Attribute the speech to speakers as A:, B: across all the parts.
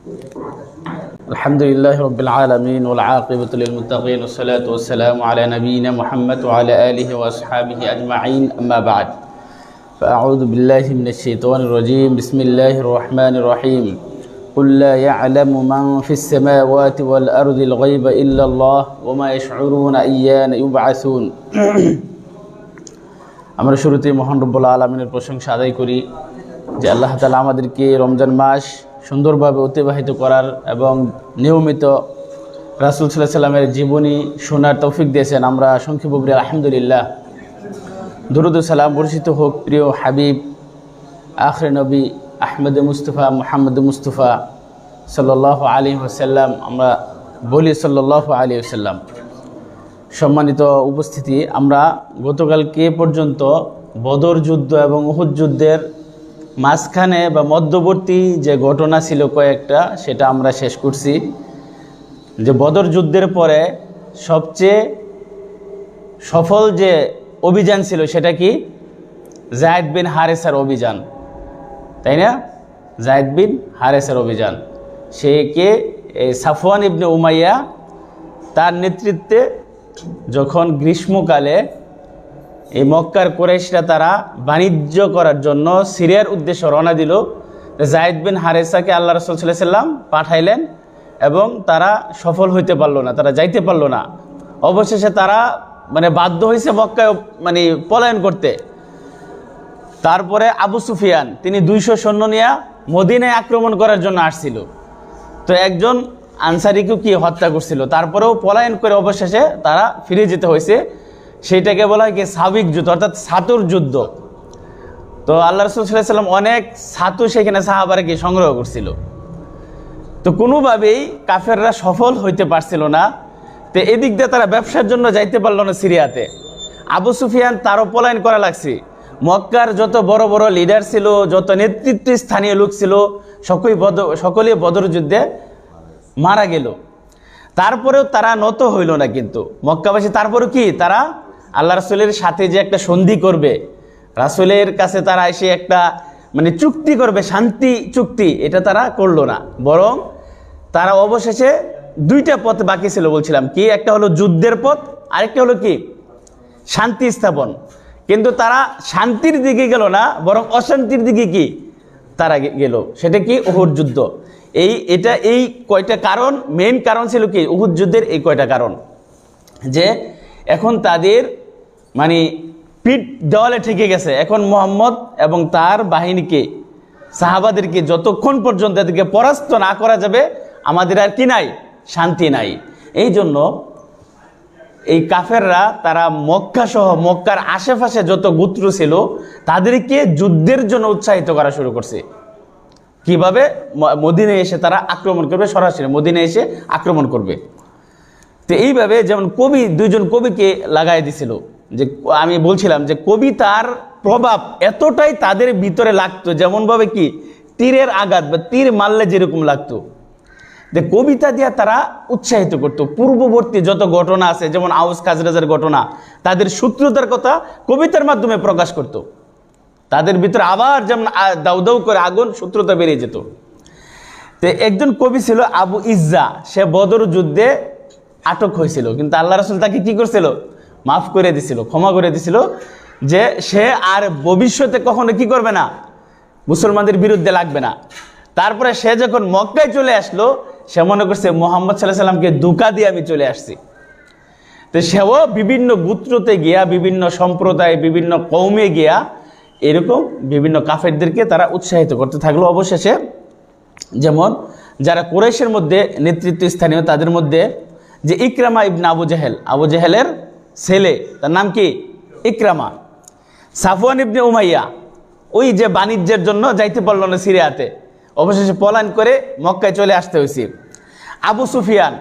A: আলহামদুলিল্লাহি রাব্বিল আলামিন ওয়াল আকিবাতু লিল মুত্তাকিন ওয়াস সালাতু ওয়াস সালামু আলা নাবিয়িনা মুহাম্মদ ওয়া আলা আলিহি ওয়া আসহাবিহি আজমাইন আম্মা বা'দ ফাআউযু বিল্লাহি মিনাশ শাইতানির রাজীম বিসমিল্লাহির রহমানির রহিম কুল লা ইয়া'লামু মান ফিস সামাওয়াতি ওয়াল আরদিল গায়বা ইল্লাল্লাহ ওয়া মা ইয়াশউরুনা আইয়ানা ইউবআসুন। আমরা শুরুতেই মহান রব্বুল আলামিনের প্রশংসা আদায় করি যে আল্লাহ তাআলা আমাদেরকে রমজান মাস সুন্দরভাবে অতিবাহিত করার এবং নিয়মিত রাসূল সাল্লাল্লাহু আলাইহি সাল্লামের জীবনী শোনার তৌফিক দিয়েছেন। আমরা সংক্ষেপে বলি আলহামদুলিল্লাহ। দুরূদ ও সালাম বর্ষিত হোক প্রিয় হাবিব আখির নবী আহমদ মুস্তফা মুহাম্মদ মুস্তফা সাল্লাল্লাহু আলাইহি ওয়াসাল্লাম। আমরা বলি সাল্লাল্লাহু আলাইহি ওয়াসাল্লাম। সম্মানিত উপস্থিতি, আমরা গতকালকে পর্যন্ত বদর যুদ্ধ এবং উহুদ যুদ্ধের মাঝখানে বা মধ্যবর্তী যে ঘটনা ছিল কয়েকটা, সেটা আমরা শেষ করছি। যে বদর যুদ্ধের পরে সবচেয়ে সফল যে অভিযান ছিল সেটা কি? যায়েদ বিন হারেসার অভিযান, তাই না? যায়েদ বিন হারেসার অভিযান। সে কে? সাফওয়ান ইবনে উমাইয়া। তার নেতৃত্বে যখন গ্রীষ্মকালে এই মক্কার কুরাইশরা তারা বাণিজ্য করার জন্য সিরিয়ার উদ্দেশ্যে রওনা দিল, যায়েদ বিন হারেসাকে আল্লাহ রাসূল সাল্লাল্লাহু আলাইহি ওয়াসাল্লাম পাঠাইলেন এবং তারা সফল হইতে পারলো না, তারা যাইতে পারলো না। অবশেষে তারা বাধ্য হয়েছে মক্কায় পলায়ন করতে। তারপরে আবু সুফিয়ান তিনি 200 সৈন্য নিয়ে মদিনায় আক্রমণ করার জন্য আসছিল। তো একজন আনসারীকে কি হত্যা করছিল, তারপরেও পলায়ন করে অবশেষে তারা ফিরে যেতে হয়েছে। সেইটাকে বলা হয় কি? সাবিক যুদ্ধ, অর্থাৎ ছাতুর যুদ্ধ। তো আল্লাহ রাসূল সাল্লাল্লাহু আলাইহি ওয়াসাল্লাম অনেক ছাতু সেখানে সাহাবারা কি সংগ্রহ করছিল। তো কোনোভাবেই কাফেররা সফল হইতে পারছিল না। তো এদিক দিয়ে তারা ব্যবসার জন্য যাইতে পারলো না সিরিয়াতে। আবু সুফিয়ান তারও পলায়ন করা লাগছে। মক্কার যত বড় বড় লিডার ছিল, যত নেতৃত্ব স্থানীয় লোক ছিল, সকলেই বদর যুদ্ধে মারা গেল। তারপরেও তারা নত হইল না। কিন্তু মক্কাবাসী তারপরেও কি? তারা আল্লাহ রাসূলের সাথে যে একটা সন্ধি করবে, রাসূলের কাছে তারা এসে একটা চুক্তি করবে, শান্তি চুক্তি, এটা তারা করলো না। বরং তারা অবশেষে দুইটা পথ বাকি ছিল বলছিলাম কি? একটা হলো যুদ্ধের পথ, আরেকটা হলো কি? শান্তি স্থাপন। কিন্তু তারা শান্তির দিকে গেল না, বরং অশান্তির দিকে কি তারা গেল। সেটা কি? উহুদ যুদ্ধ। এই কয়টা কারণ, মেইন কারণ ছিল কি উহুদ যুদ্ধের? এই কয়টা কারণ যে এখন তাদের পিঠ দেওয়ালে ঠেকে গেছে। এখন মুহাম্মদ এবং তার বাহিনীকে, সাহাবাদেরকে যতক্ষণ পর্যন্ত তাদেরকে পরাস্ত না করা যাবে, আমাদের আর কি নাই? শান্তি নাই। এই জন্য এই কাফেররা তারা মক্কা সহ মক্কার আশেপাশে যত গোত্র ছিল তাদেরকে যুদ্ধের জন্য উৎসাহিত করা শুরু করছে। কিভাবে? মদিনায় এসে তারা আক্রমণ করবে, সরাসরি মদিনায় এসে আক্রমণ করবে। তো এইভাবে যেমন দুইজন কবিকে লাগাই দিছিল। যে আমি বলছিলাম যে কবিতার প্রভাব এতটাই তাদের ভিতরে লাগতো, যেমনভাবে কি তীরের আঘাত বা তীর মারলে যেরকম লাগতো, যে কবিতা দিয়ে তারা উৎসাহিত করতো। পূর্ববর্তী যত ঘটনা আছে, যেমন আউস খাজরাজের ঘটনা, তাদের শত্রুতার কথা কবিতার মাধ্যমে প্রকাশ করত। তাদের ভিতরে আবার যেমন দাউ দাউ করে আগুন, শত্রুতা বেরিয়ে যেত। তো একজন কবি ছিল আবু ইজ্জা, সে বদর যুদ্ধে আটক হয়েছিল, কিন্তু আল্লাহ রাসূল তাকে কি করছিল? মাফ করে দিছিল, ক্ষমা করে দিছিল, যে সে আর ভবিষ্যতে কখনো কি করবে না? মুসলমানদের বিরুদ্ধে লাগবে না। তারপরে সে যখন মক্কায় চলে আসলো, সে মনে করছে মুহাম্মদ সাল্লাল্লাহু আলাইহি সাল্লামকে ধোঁকা দিয়ে আমি চলে আসছি। তো সেও বিভিন্ন গোত্রতে গিয়া, বিভিন্ন সম্প্রদায়, বিভিন্ন কওমে গিয়া এরকম বিভিন্ন কাফেরদেরকে তারা উৎসাহিত করতে থাকলো। অবশেষে যেমন যারা কুরাইশের মধ্যে নেতৃত্ব স্থানীয়, তাদের মধ্যে যে ইকরামা ইবনে আবু জাহেল, আবু জাহেলের ছেলে, তার নাম কি? ইকরামা। সাফওয়ান ইবনে উমাইয়া, ওই যে বাণিজ্যের জন্য যাইতে পারল না সিরিয়াতে, অবশেষে পলায়ন করে মক্কায় চলে আসতে হয়েছে। আবু সুফিয়ান,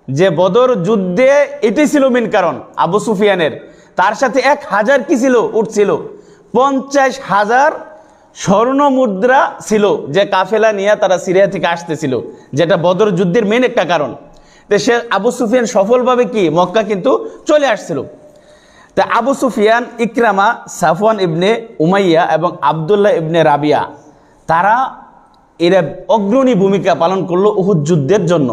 A: যে বদর যুদ্ধে এটাই ছিল মেন কারণ আবু সুফিয়ানের, তার সাথে 1000 কি ছিল? উট ছিল। 50,000 স্বর্ণ মুদ্রা ছিল, যে কাফেলা নিয়ে তারা সিরিয়া থেকে আসতেছিল, যেটা বদর যুদ্ধের মেন একটা কারণ। তো সে আবু সুফিয়ান সফলভাবে কি মক্কা কিন্তু চলে আসছিল। তা আবু সুফিয়ান, ইকরামা, সাফওয়ান ইবনে উমাইয়া এবং আবদুল্লাহ ইবনে রাবিয়া, তারা এরা অগ্রণী ভূমিকা পালন করলো উহুদ যুদ্ধের জন্য,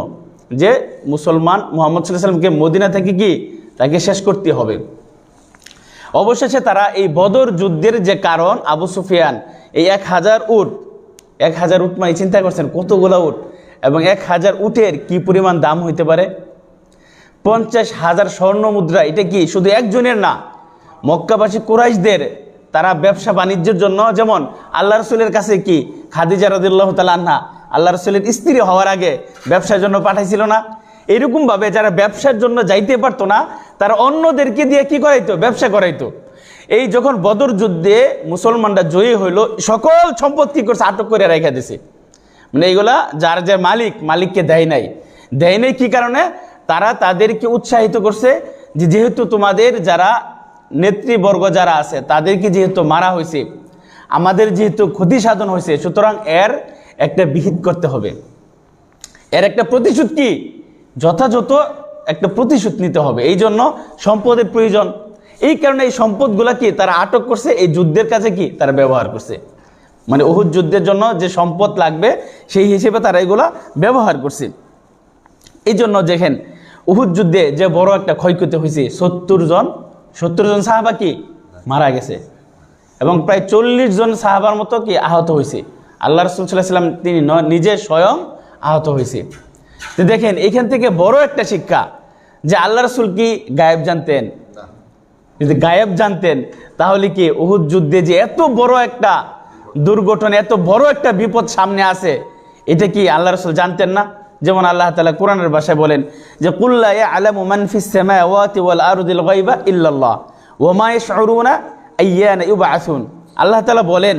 A: যে মুসলমান মুহাম্মদ সাল্লাল্লাহু আলাইহি ওয়াসাল্লামকে মদিনা থেকে কি তাকে শেষ করতে হবে। অবশেষে তারা এই বদর যুদ্ধের যে কারণ, আবু সুফিয়ান এই 1000 উট, 1000 উট মানে চিন্তা করছেন কতগুলা উট, এবং 1000 উটের কি পরিমাণ দাম হইতে পারে, 50,000 স্বর্ণ মুদ্রা। এটা কি শুধু একজনের না, মক্কাবাসী কুরাইশদের তারা ব্যবসা বাণিজ্যের জন্য, যেমন আল্লাহ রসুলের কাছে কি খাদিজা রাদিয়াল্লাহু তাআলা আনহা আল্লাহ রসুলের স্ত্রী হওয়ার আগে ব্যবসার জন্য পাঠাইছিল না, এরকমভাবে যারা ব্যবসার জন্য যাইতে পারতো না তারা অন্যদেরকে দিয়ে কি করাইতো, ব্যবসা করাইতো। এই যখন বদর যুদ্ধে মুসলমানরা জয়ী হইল, সকল সম্পদ কি করছে, আটক করে রেখে দিছে। মানে এইগুলা যার যে মালিককে দেয় নাই কি কারণে, তারা তাদেরকে উৎসাহিত করছে যে যেহেতু তোমাদের যারা নেতৃবর্গ যারা আছে তাদেরকে যেহেতু মারা হয়েছে, আমাদের যেহেতু ক্ষতি সাধন হয়েছে, সুতরাং এর একটা বিহিত করতে হবে, এর একটা প্রতিশোধ কি যথাযথ একটা প্রতিশোধ নিতে হবে। এই জন্য সম্পদের প্রয়োজন, এই কারণে এই সম্পদগুলা কি তারা আটক করছে, এই যুদ্ধের কাজে কি তারা ব্যবহার করছে। মানে উহুদ যুদ্ধের জন্য যে সম্পদ লাগবে সেই হিসেবে তারা এগুলা ব্যবহার করছে। এই জন্য দেখেন উহুদ যুদ্ধে যে বড় একটা ক্ষয়ক্ষতি হয়েছে, 70 জন সাহাবা কি মারা গেছে, এবং প্রায় 40 জন সাহাবার মতো কি আহত হয়েছে। আল্লাহ রাসূল সাল্লাল্লাহু আলাইহি ওয়াসাল্লাম তিনি নিজে স্বয়ং আহত হয়েছে। তো দেখেন এখান থেকে বড় একটা শিক্ষা, যে আল্লাহ রাসূল কি গায়েব জানতেন? যদি গায়েব জানতেন তাহলে কি উহুদ যুদ্ধে যে এত বড় একটা দুর্ঘটনা, এত বড় একটা বিপদ সামনে আছে, এটা কি আল্লাহ রাসূল জানতেন না? যেমন আল্লাহ তাআলা কোরআনের ভাষায় বলেন যে কুল লা ইয়ালামু মান ফিস সামাওয়াতি ওয়াল আরদিল গায়বা ইল্লাল্লাহ ওয়া মা ইয়াশউরুনা আইয়ানা ইউবআসুন। আল্লাহ তাআলা বলেন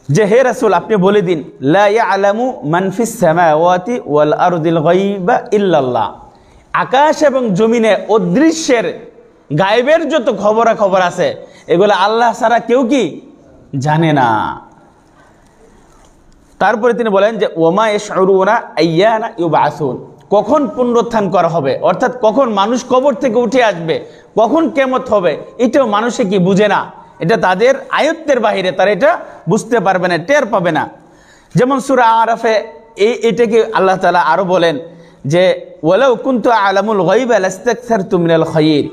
A: যে হে রাসূল আপনি বলে দিন, লা ইয়ালামু মান ফিস সামাওয়াতি ওয়াল আরদিল গায়বা ইল্লাল্লাহ, আকাশ এবং জমিনে অদৃশ্যের গায়েবের যত খবরাখবর আছে এগুলো আল্লাহ ছাড়া কেউ কি জানে না। তারপরে তিনি বলেন যে ওমা ইয়াশউরুনা আইয়ানা ইউবআসুন, কখন পুনরুত্থান করা হবে, অর্থাৎ কখন মানুষ কবর থেকে উঠে আসবে, কখন কিয়ামত হবে, এটাও মানুষে কি বুঝে না, এটা তাদের আয়ত্তের বাহিরে, তারা এটা বুঝতে পারবে না, টের পাবে না। যেমন সূরা আরাফে এটাকে আল্লাহ তাআলা আরো বলেন যে ওয়ালাউ কুনতু আলামুল গায়বা লাস্তাকসারতু মিনাল খায়র,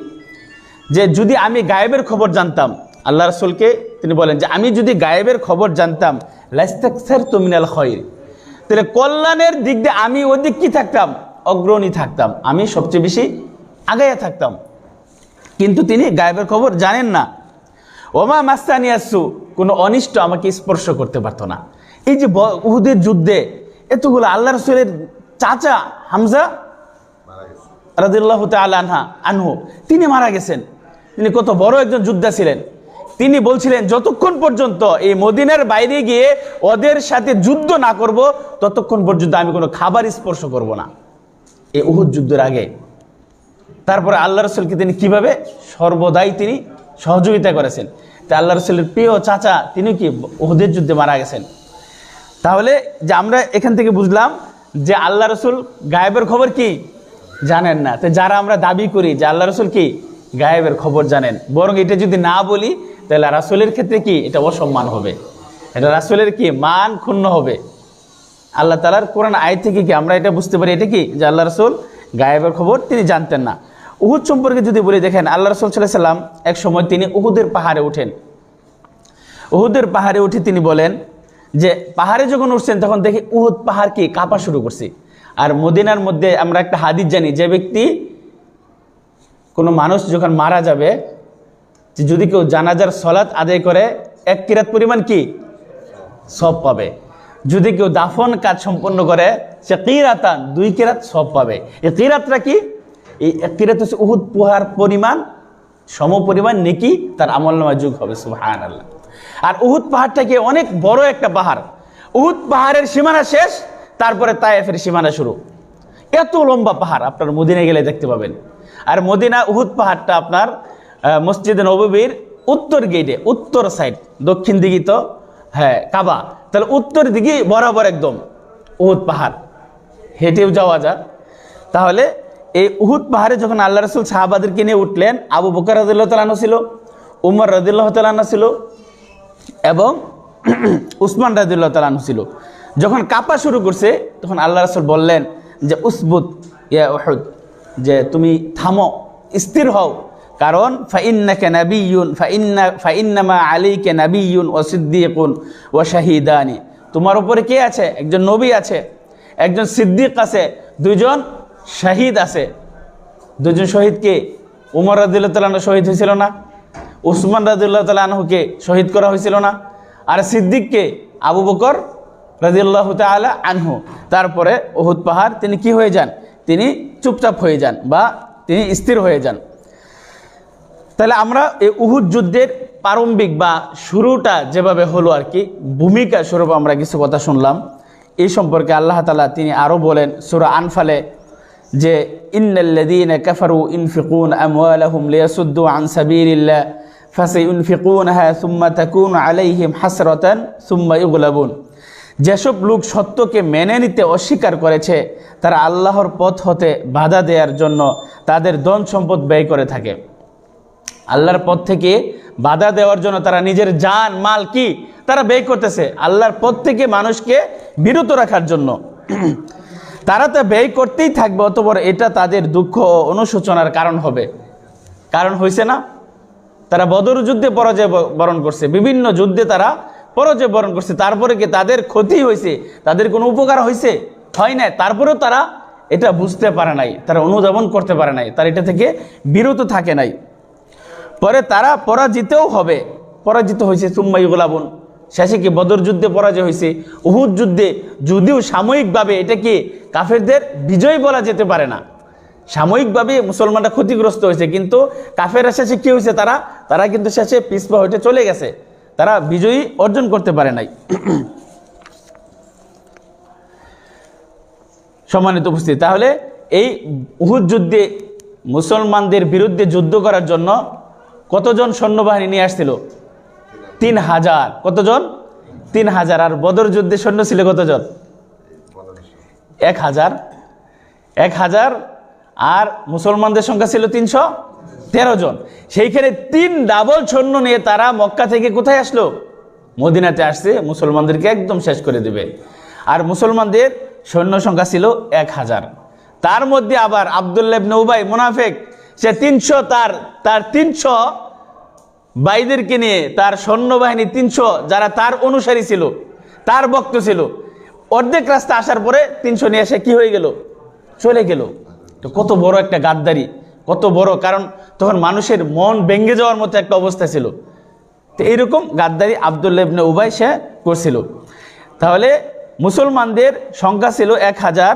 A: যে যদি আমি গায়েবের খবর জানতাম, আল্লাহ রাসূলকে তিনি বলেন যে আমি যদি গায়েবের খবর জানতাম লাস্তাকসারতু মিনাল খায়র, তাহলে কল্যাণের দিক দিয়ে আমি ওদিক কি থাকতাম, অগ্রণী থাকতাম, আমি সবচেয়ে বেশি আগায়া থাকতাম। কিন্তু তিনি গায়েবের খবর জানেন না। ওমা মাস্তানিয়াসু, কোনো অনিষ্ট আমাকে স্পর্শ করতে পারতো না। এই যে উহুদের যুদ্ধে এতগুলো আল্লাহ রাসূলের চাচা হামজা রাদিয়াল্লাহু তাআলা আনহু তিনি মারা গেছেন। তিনি কত বড় একজন যোদ্ধা ছিলেন। তিনি বলছিলেন যতক্ষণ পর্যন্ত এই মদিনার বাইরে গিয়ে ওদের সাথে যুদ্ধ না করব ততক্ষণ পর্যন্ত আমি কোনো খাবার স্পর্শ করব না, এই উহুদ যুদ্ধের আগে। তারপরে আল্লাহ রাসূলকে তিনি কিভাবে সর্বদাই তিনি সহযোগিতা করেছেন। তা আল্লাহ রাসূলের প্রিয় চাচা তিনি কি উহুদের যুদ্ধে মারা গেছেন। তাহলে যে আমরা এখান থেকে বুঝলাম যে আল্লাহ রাসূল গায়েবের খবর কি জানেন না। তো যারা আমরা দাবি করি যে আল্লাহ রাসূল কি গায়েবের খবর জানেন, বরং এটা যদি না বলি তাহলে রাসূলের ক্ষেত্রে কি এটা অসম্মান হবে, এটা রাসূলের কি মান ক্ষুণ্ণ হবে। আল্লাহ তাআলার কোরআন আয়াত থেকে কি আমরা এটা বুঝতে পারি, এটা কি যে আল্লাহ রাসূল গায়েবের খবর তিনি জানতেন না। উহুদ সম্পর্কে যদি বলি, দেখেন আল্লাহ রাসূল সাল্লাল্লাহু আলাইহি সাল্লাম এক সময় তিনি উহুদের পাহাড়ে ওঠেন। উহুদের পাহাড়ে উঠে তিনি বলেন যে পাহাড়ে যখন উঠছেন তখন দেখি উহুদ পাহাড় কি কাঁপা শুরু করছে। আর মদিনার মধ্যে আমরা একটা হাদিস জানি, যে ব্যক্তি কোনো মানুষ যখন মারা যাবে, যদি কেউ জানাজার সলাত আদায় করে 1 কিরাত পরিমাণ কি সওয়াব পাবে, যদি কেউ দাফন কাজ সম্পন্ন করে সে কিরাতান 2 কিরাত সওয়াব পাবে। এই কিরাতটা কি, এই 1 কিরাত হচ্ছে উহুদ পাহাড় পরিমাণ, সম পরিমাণ নেকি তার আমলনামায় যোগ হবে। সুবহানাল্লাহ। আর উহুদ পাহাড়টাকে অনেক বড় একটা পাহাড়, উহুদ পাহাড়ের সীমানা শেষ, তারপরে তায়েফের সীমানা শুরু। এত লম্বা পাহাড় আপনার মদিনায় গেলে দেখতে পাবেন। আর মদিনা উহুদ পাহাড়টা আপনার মসজিদে নববীর উত্তর গেটে, উত্তর সাইড, দক্ষিণ দিকে তো হ্যাঁ কাবা, তাহলে উত্তর দিকে বরাবর একদম উহুদ পাহাড়, হেঁটেও যাওয়া যায়। তাহলে এই উহুদ পাহাড়ে যখন আল্লাহ রাসূল সাহাবাদেরকে নিয়ে উঠলেন, আবু বকর রাদিয়াল্লাহু তাআলা ছিল, উমর রাদিয়াল্লাহু তাআলা ছিল, এবং উসমান রাদিয়াল্লাহু তাআলা ছিল। যখন কাঁপা শুরু করছে তখন আল্লাহ রাসূল বললেন যে উসবুত ইয়া উহুদ, যে তুমি থামো, স্থির হও, কারণ ফাইন্নাকা নাবিয়্যুন ফাইন্নামা আলাইকা নাবিয়্যুন ওয়া সিদ্দীকুন ওয়া শাহিদানি, তোমার উপরে কে আছে? একজন নবী আছে, একজন সিদ্দিক আছে, দুজন শহীদ আছে। দুজন শহীদ কে? উমর রাদিয়াল্লাহু তাআলা আনহু শহীদ হয়েছিল না? উসমান রাদিয়াল্লাহু তাআলা আনহুকে শহীদ করা হয়েছিল না? আর সিদ্দিককে আবু বকর রাদিয়াল্লাহু তাআলা আনহু। তারপরে উহুদ পাহাড় তিনি কি হয়ে যান? তিনি চুপচাপ হয়ে যান বা তিনি স্থির হয়ে যান। তাহলে আমরা এই উহুদ যুদ্ধের প্রারম্ভিক বা শুরুটা যেভাবে হলো আর কি, ভূমিকা স্বরূপ আমরা কিছু কথা শুনলাম। এই সম্পর্কে আল্লাহ তাআলা তিনি আরও বলেন সূরা আনফালে যে ইন্নাল্লাযীনা কাফারু ইনফিকুন আমওয়ালাহুম লিয়াসুদ্দু আন সাবিলিল্লাহ ফাসায়ুনফিকুনহা সুম্মা তাকুনু আলাইহিম হাসরাতান সুম্মা ইগলাবুন, যেসব লোক সত্যকে মেনে নিতে অস্বীকার করেছে তারা আল্লাহর পথ হতে বাধা দেওয়ার জন্য তাদের ধন সম্পদ ব্যয় করে থাকে। আল্লাহর পথ থেকে বাধা দেওয়ার জন্য তারা নিজের জান মাল কি তারা ব্যয় করতেছে, আল্লাহর পথ থেকে মানুষকে বিরত রাখার জন্য। তারা তা ব্যয় করতেই থাকবে, অতঃপর এটা তাদের দুঃখ ও অনুশোচনার কারণ হবে। কারণ হয়েছে না? তারা বদর যুদ্ধে পরাজয় বরণ করছে, বিভিন্ন যুদ্ধে তারা পরাজয় বরণ করছে, তারপরে কি তাদের ক্ষতি হয়েছে? তাদের কোনো উপকার হয়েছে? হয় না। তারপরেও তারা এটা বুঝতে পারে নাই, তারা অনুধাবন করতে পারে নাই, তারা এটা থেকে বিরত থাকে নাই। পরে তারা পরাজিতও হবে, পরাজিত হয়েছে সুম্মা ইগলাবুন, শেষে কি বদর যুদ্ধে পরাজয় হয়েছে। উহুদ যুদ্ধে যদিও সাময়িকভাবে এটা কি কাফেরদের বিজয় বলা যেতে পারে না, সাময়িকভাবে মুসলমানরা ক্ষতিগ্রস্ত হয়েছে, কিন্তু কাফেররা শেষে কি হয়েছে? তারা কিন্তু শেষে পিছপা হইতে চলে গেছে, তারা বিজয়ী অর্জন করতে পারে নাই। সম্মানিত উপস্থিতি, তাহলে এই উহুদ যুদ্ধে মুসলমানদের বিরুদ্ধে যুদ্ধ করার জন্য কতজন সৈন্যবাহিনী নিয়ে আসছিল? 3000। কতজন? 3000। আর বদর যুদ্ধে সৈন্য ছিল কতজন? 1000। আর মুসলমানদের সংখ্যা ছিল 313 জন। সেইখানে 3 ডাবল সৈন্য নিয়ে তারা মক্কা থেকে কোথায় আসলো? মদিনাতে আসছে, মুসলমানদেরকে একদম শেষ করে দেবে। আর মুসলমানদের সৈন্য সংখ্যা ছিল 1000। তার মধ্যে আবার আব্দুল্লাহ ইবনে উবাই মুনাফিক, সে 300 তার 300 ভাইদেরকে নিয়ে, তার সৈন্যবাহিনী 300 যারা তার অনুসারী ছিল, তার ভক্ত ছিল, অর্ধেক রাস্তা আসার পরে 300 নিয়ে এসে কি হয়ে গেল? চলে গেল। তো কত বড় একটা গাদ্দারি, কত বড়! কারণ তখন মানুষের মন ভেঙে যাওয়ার মতো একটা অবস্থা ছিল। তো এইরকম গাদ্দারি আব্দুল্লাহ ইবনে উবাই সে করছিল। তাহলে মুসলমানদের সংখ্যা ছিল 1000,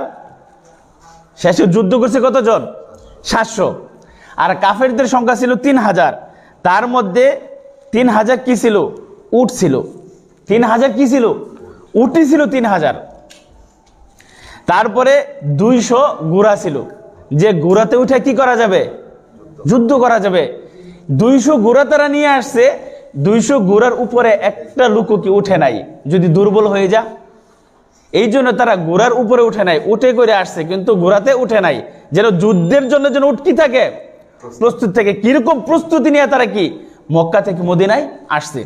A: শেষে যুদ্ধ করছে কতজন? 700। আর কাফেরদের সংখ্যা ছিল 3000। তার মধ্যে 3000 কি ছিল? উট ছিল। 3000 কি ছিল? উটই ছিল 3000। তারপরে 200 ঘোড়া ছিল, যে ঘোড়াতে উঠে কি করা যাবে? যুদ্ধ করা যাবে। 200 ঘোড়া তারা নিয়ে আসছে, 200 ঘোড়ার উপরে একটা লোকও কি উঠে নাই, যদি দুর্বল হয়ে যা। এই জন্য তারা ঘোড়ার উপরে উঠে নাই, উঠে করে আসছে, কিন্তু ঘোড়াতে উঠে নাই, যেন যুদ্ধের জন্য যেন উঠ কি থাকে? প্রস্তুত থেকে। কিরকম প্রস্তুতি নিয়ে তারা কি মক্কা থেকে মদিনায় আসছে।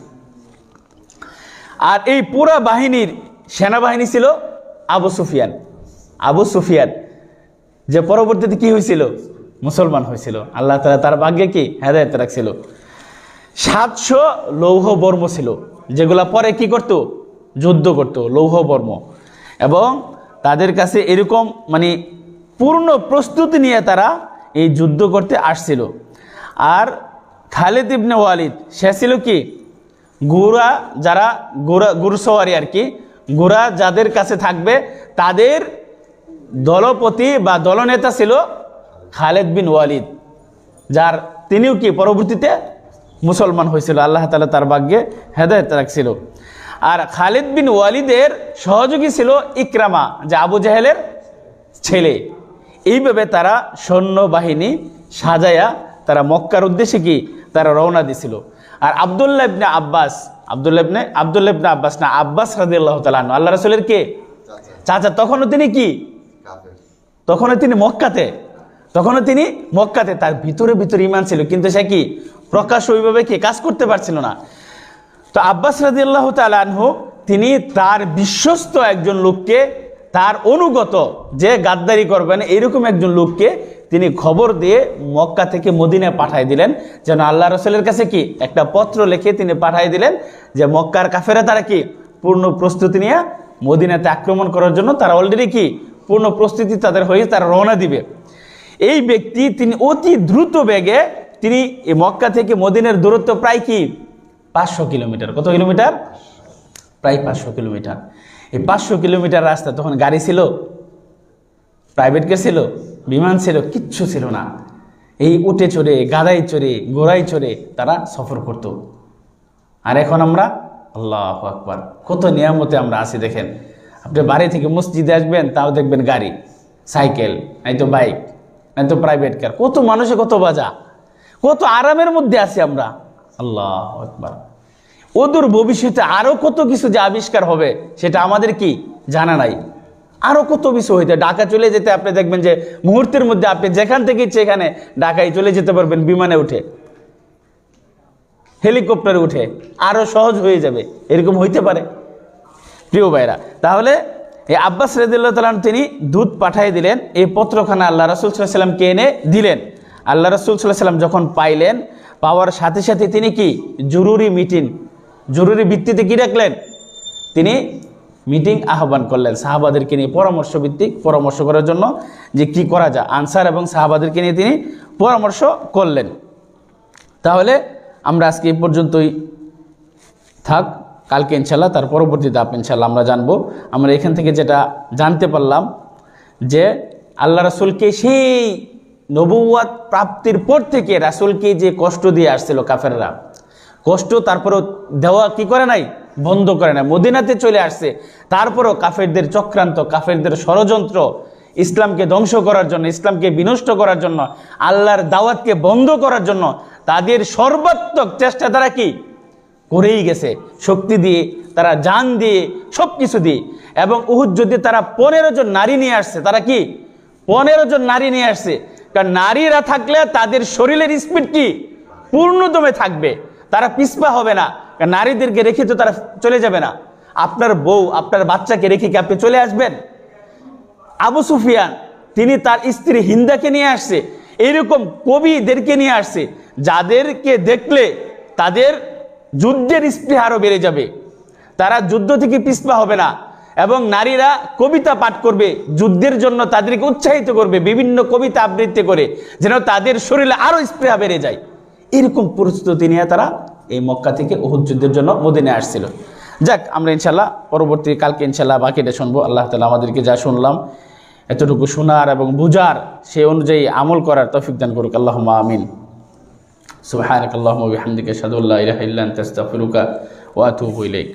A: আর এই পুরা বাহিনীর সেনাবাহিনী ছিল আবু সুফিয়ান, যে পরবর্তীতে কি হয়েছিল? মুসলমান হয়েছিল। আল্লাহ তাআলা তার ভাগ্যে কি হেদায়েত রাখছিল। 700 লৌহ বর্ম ছিল, যেগুলা পরে কি করত? যুদ্ধ করত, লৌহ বর্ম। এবং তাদের কাছে এরকম মানে পূর্ণ প্রস্তুতি নিয়ে তারা এই যুদ্ধ করতে আসছিল। আর খালিদ ইবনে ওয়ালিদ সে ছিল কি ঘোড়া, যারা ঘুরসওয়ারি আর কি, ঘোড়া যাদের কাছে থাকবে তাদের দলপতি বা দলনেতা ছিল খালিদ বিন ওয়ালিদ, যার তিনিও কি পরবর্তীতে মুসলমান হয়েছিল। আল্লাহ তাআলা তার ভাগ্যে হেদায়েত রাখছিল। আর খালিদ বিন ওয়ালিদের সহযোগী ছিল ইকরামা, যে আবু জাহেলের ছেলে। এইভাবে তারা সৈন্যবাহিনী সাজায়া তারা মক্কার উদ্দেশ্যে কি তারা রওনা দিছিল। আর আব্দুল্লাহ ইবনে আব্বাস আব্বাস রাদিয়াল্লাহু তাআলা আনহু, আল্লাহ রাসূলের কে চাচা, তখনও তিনি কি, তখনও তিনি মক্কাতে, তার ভিতরে ঈমান ছিল, কিন্তু সে কি প্রকাশ ওইভাবে কি কাজ করতে পারছিল না। তো আব্বাস রাদিয়াল্লাহু তাআলা আনহু তিনি তার বিশ্বস্ত একজন লোককে, তার অনুগত যে গাদ্দারি করবেন এইরকম একজন লোককে তিনি খবর দিয়ে মক্কা থেকে মদিনায় পাঠাই দিলেন, যেন আল্লাহ রসুলের কাছে কি একটা পত্র লিখে তিনি পাঠাই দিলেন যে মক্কার কাফেরা তারা কি পূর্ণ প্রস্তুতি নিয়ে মদিনাতে আক্রমণ করার জন্য তারা অলরেডি কি পূর্ণ প্রস্তুতি তাদের হয়ে তারা রওনা দিবে। এই ব্যক্তি তিনি অতি দ্রুত বেগে তিনি এই মক্কা থেকে মদিনার দূরত্ব প্রায় কি 500 কিলোমিটার। কত কিলোমিটার? প্রায় 500 কিলোমিটার। এই 500 কিলোমিটার রাস্তা, তখন গাড়ি ছিল, প্রাইভেট কার ছিল, বিমান ছিল, কিচ্ছু ছিল না। এই উটে চড়ে, গাধায় চড়ে, ঘোড়ায় চড়ে তারা সফর করত। আর এখন আমরা আল্লাহু আকবার কত নিয়ামতে আমরা আছি। দেখেন, আপনি বাড়ি থেকে মসজিদে আসবেন তাও দেখবেন গাড়ি, সাইকেল, নয়তো বাইক, নয়তো প্রাইভেট কার। কত মানুষে কত বাজা, কত আরামের মধ্যে আছি আমরা। আল্লাহু আকবার। অদূর ভবিষ্যতে আরো কত কিছু যে আবিষ্কার হবে সেটা আমাদের কি জানা নাই। আরো কত কিছু হইতে, ঢাকা চলে যেতে আপনি দেখবেন যে মুহূর্তের মধ্যে আপনি যেখান থেকে সেখানে ঢাকায় চলে যেতে পারবেন, বিমানে উঠে, হেলিকপ্টারে উঠে, আরো সহজ হয়ে যাবে। এরকম হইতে পারে প্রিয় ভাইরা। তাহলে এই আব্বাস রাদিয়াল্লাহু তাআলা তিনি দূত পাঠিয়ে দিলেন, এই পত্রখানা আল্লাহ রাসূল সাল্লাল্লাহু আলাইহি সাল্লামকে এনে দিলেন। আল্লাহ রাসূল সাল্লাল্লাহু আলাইহি সাল্লাম যখন পাইলেন, পাওয়ার সাথে সাথে তিনি কি জরুরি মিটিং, জরুরি ভিত্তিতে কি রাখলেন, তিনি মিটিং আহ্বান করলেন সাহাবাদেরকে নিয়ে পরামর্শ ভিত্তিক পরামর্শ করার জন্য যে কি করা যায়। আনসার এবং সাহাবাদেরকে নিয়ে তিনি পরামর্শ করলেন। তাহলে আমরা আজকে এই পর্যন্তই থাক, কালকে ইনশাল্লাহ তার পরবর্তী ধাপ ইনশাল্লাহ আমরা জানবো। আমরা এখান থেকে যেটা জানতে পারলাম যে আল্লাহ রাসূলকে সেই নবুয়ত প্রাপ্তির পর থেকে রাসূলকে যে কষ্ট দিয়ে আসছিল কাফেররা, কষ্ট তারপরও দেওয়া কি করে নাই, বন্ধ করে নাই। মদিনাতে চলে আসছে, তারপরও কাফেরদের চক্রান্ত, কাফেরদের ষড়যন্ত্র, ইসলামকে ধ্বংস করার জন্য, ইসলামকে বিনষ্ট করার জন্য, আল্লাহর দাওয়াতকে বন্ধ করার জন্য তাদের সর্বাত্মক চেষ্টা তারা কি করেই গেছে, শক্তি দিয়ে, তারা জান দিয়ে, সব কিছু দিয়ে। এবং উহুদ যুদ্ধে তারা 15 জন নারী নিয়ে আসছে। তারা কি 15 জন নারী নিয়ে আসছে, কারণ নারীরা থাকলে তাদের শরীরের স্পিড কি পূর্ণদমে থাকবে, তারা পিছপা হবে না। কারণ নারীদেরকে রেখে তো তারা চলে যাবে না। আপনার বউ, আপনার বাচ্চাকে রেখে কি আপনি চলে আসবেন? আবু সুফিয়ান তিনি তার স্ত্রী হিন্দাকে নিয়ে আসছে, এইরকম কবিদেরকে নিয়ে আসছে যাদেরকে দেখলে তাদের যুদ্ধের স্পৃহা আরো বেড়ে যাবে, তারা যুদ্ধ থেকে পিছপা হবে না। এবং নারীরা কবিতা পাঠ করবে, যুদ্ধের জন্য তাদেরকে উৎসাহিত করবে বিভিন্ন কবিতা আবৃত্তি করে, যেন তাদের শরীরে আরো স্পৃহা বেড়ে যায়। এরকম প্রস্তুতি নিয়ে তারা এই মক্কা থেকে উহুদ যুদ্ধের জন্য মদিনায় আসছিল। যাক, আমরা ইনশাল্লাহ পরবর্তী কালকে ইনশাল্লাহ বাকিটা শুনবো। আল্লাহ তাআলা আমাদেরকে যা শুনলাম এতটুকু শোনার এবং বুঝার, সেই অনুযায়ী আমল করার তৌফিক দান করুক। আল্লাহুম্মা আমিন। সুবহানাকাল্লাহুম্মা ওয়া বিহামদিকা আশহাদু আল্লা ইলাহা ইল্লা আনতা আস্তাগফিরুকা ওয়া আতুবু ইলাইক।